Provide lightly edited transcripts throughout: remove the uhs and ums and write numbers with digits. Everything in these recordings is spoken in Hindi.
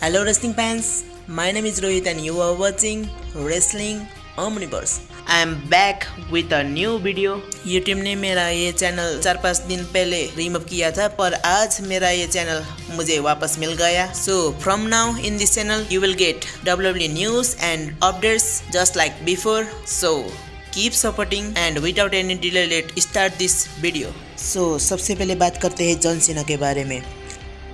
Hello wrestling fans, my name is Rohit and you are watching Wrestling Omniverse. I am back with a new video. YouTube ने मेरा ये चैनल 4-5 दिन पहले रिमूव किया था, पर आज मेरा ये चैनल मुझे वापस मिल गया. So from now in this channel you will get WWE news and updates just like before. So keep supporting and without any delay let's start this video. So सबसे पहले बात करते हैं जॉन सीना के बारे में.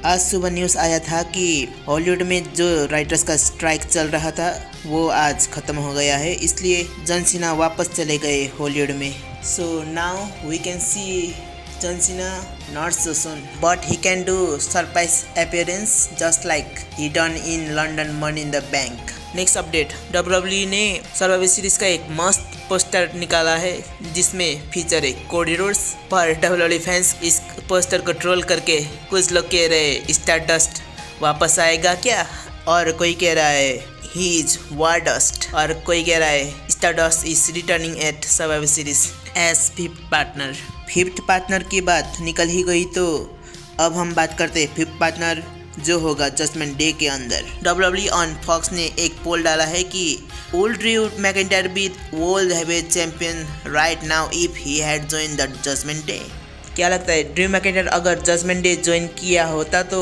आज सुबह न्यूज़ आया था कि हॉलीवुड में जो राइटर्स का स्ट्राइक चल रहा था वो आज ख़त्म हो गया है, इसलिए जॉन सीना वापस चले गए हॉलीवुड में. So now we can see John Cena not so soon but he can do surprise appearance just like he done in London Money in the Bank. Next update, WWE ने सर्वाइवर सीरीज का एक मस्त पोस्टर निकाला है जिसमें फीचर है कोडी रोड्स. पर WWE फैंस इस पोस्टर को ट्रोल करके कुछ लोग कह रहे स्टारडस्ट वापस आएगा क्या, और कोई कह रहा है ही इज वारडस्ट, और कोई कह रहा है Stardust is returning at Survivor Series as fifth partner. Fifth partner की बात निकल ही गई तो अब हम बात करते हैं फिफ्थ पार्टनर जो होगा जजमेंट डे के अंदर. WWE ऑन फॉक्स ने एक पोल डाला है कि would Drew McIntyre be world heavyweight champion right now if he had join the Judgment Day. क्या लगता है ड्रू मैकिंटायर अगर जजमेंट डे ज्वाइन किया होता तो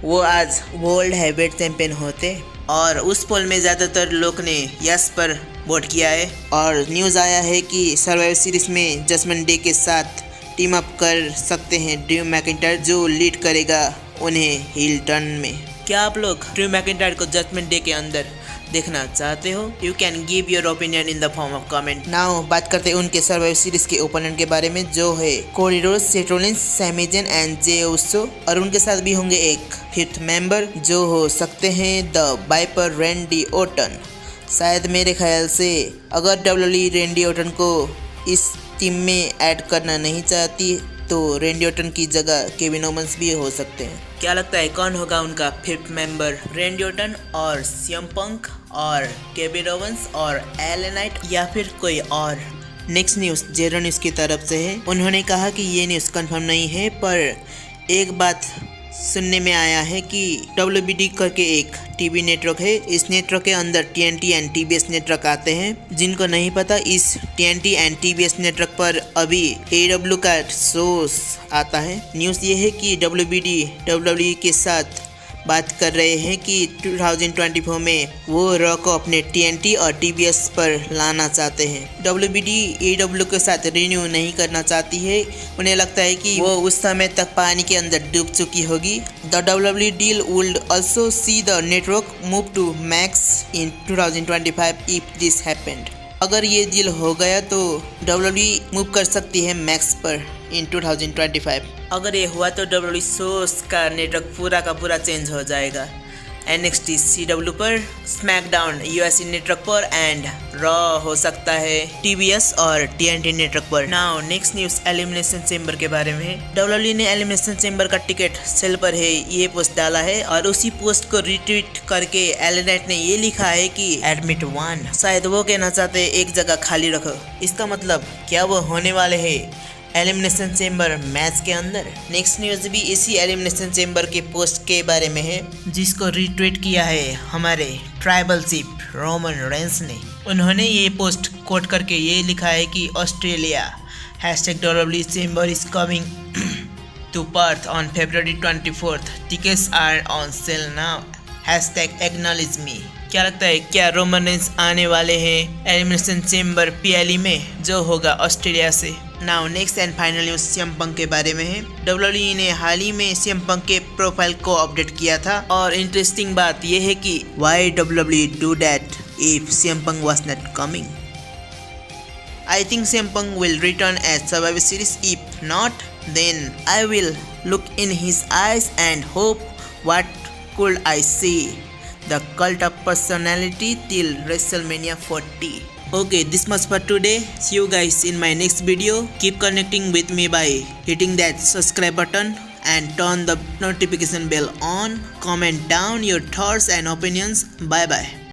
वो आज वर्ल्ड हेवीवेट चैंपियन होते? और उस पोल में ज़्यादातर लोग ने यस पर वोट किया है. और न्यूज़ आया है कि सर्वाइवर सीरीज में जजमेंट डे के साथ टीम अप कर सकते हैं ड्रू मैकिंटायर, जो लीड करेगा उन्हें हील टर्न में. क्या आप लोग ड्रू मैकिंटायर को जजमेंट डे के अंदर देखना चाहते हो? You can give your opinion in the form of comment. Now बात करते हैं उनके सर्वाइवर सीरीज के ओपोनेंट के बारे में जो है Cody Rhodes, Seth Rollins, Sami Zayn and Jey Uso. और उनके साथ भी होंगे एक फिफ्थ मेंबर जो हो सकते हैं द वाइपर रैंडी ऑर्टन. शायद मेरे ख्याल से अगर WWE रैंडी ऑर्टन को इस टीम में ऐड करना नहीं चाहती तो रैंडी ऑर्टन की जगह केविन ओवंस भी हो सकते हैं. क्या लगता है कौन होगा उनका फिफ्थ मेंबर? रैंडी ऑर्टन और सीएम पंक और केविन ओवंस और एले नाइट या फिर कोई और? नेक्स्ट न्यूज़ जेरो न्यूज़ की तरफ से है. उन्होंने कहा कि ये न्यूज़ कंफर्म नहीं है, पर एक बात सुनने में आया है कि WBD करके एक टीवी नेटवर्क है. इस नेटवर्क के अंदर TNT एंड TBS नेटवर्क आते हैं. जिनको नहीं पता, इस TNT एंड TBS नेटवर्क पर अभी AEW का शोज आता है. न्यूज़ ये है कि WBD WWE के साथ बात कर रहे हैं कि 2024 में वो रॉ को अपने TNT और TBS पर लाना चाहते हैं. WBD AEW के साथ रिन्यू नहीं करना चाहती है. उन्हें लगता है कि वो उस समय तक पानी के अंदर डूब चुकी होगी. The WWE deal would also see the network move to Max in 2025 if this happened. अगर ये डील हो गया तो WWE मूव कर सकती है मैक्स पर इन 2025. अगर ये हुआ तो WWE शोज का नेटवर्क पूरा का पूरा चेंज हो जाएगा. NXT CW पर, स्मैकडाउन USA नेटवर्क पर एंड रॉ हो सकता है TBS और TNT नेटवर्क पर. Now next news elimination chamber के बारे में. WWE ने एलिमिनेशन चेंबर का टिकट सेल पर है ये पोस्ट डाला है, और उसी पोस्ट को रिट्वीट करके एले नाइट ने ये लिखा है कि एडमिट 1. शायद वो कहना चाहते एक जगह खाली रखो. इसका मतलब क्या वो होने वाले हैं एलिमिनेशन चेंबर मैच के अंदर? नेक्स्ट न्यूज़ भी इसी एलिमिनेशन चेंबर के पोस्ट के बारे में है जिसको रिट्वीट किया है हमारे ट्राइबल चीफ रोमन रेंस ने. उन्होंने ये पोस्ट कोट करके ये लिखा है कि Australia #WWE Chamber is coming to Perth on February 24th. Tickets are on sale now. #acknowledge me. क्या लगता है क्या रोमन रेंस आने वाले हैं एलिमिनेशन चेंबर PLE में जो होगा ऑस्ट्रेलिया से? Now next and final news CM Punk के बारे में है. WWE ने हाल ही में सीएम पंक के प्रोफाइल को अपडेट किया था, और इंटरेस्टिंग बात यह है कि why WWE do that if CM Punk was not coming. I think CM Punk will return at Survivor Series. If not then I will look in his eyes and hope what could I see the cult of personality till WrestleMania 40. Okay, this much for today. See you guys in my next video. Keep connecting with me by hitting that subscribe button and turn the notification bell on. Comment down your thoughts and opinions. Bye bye.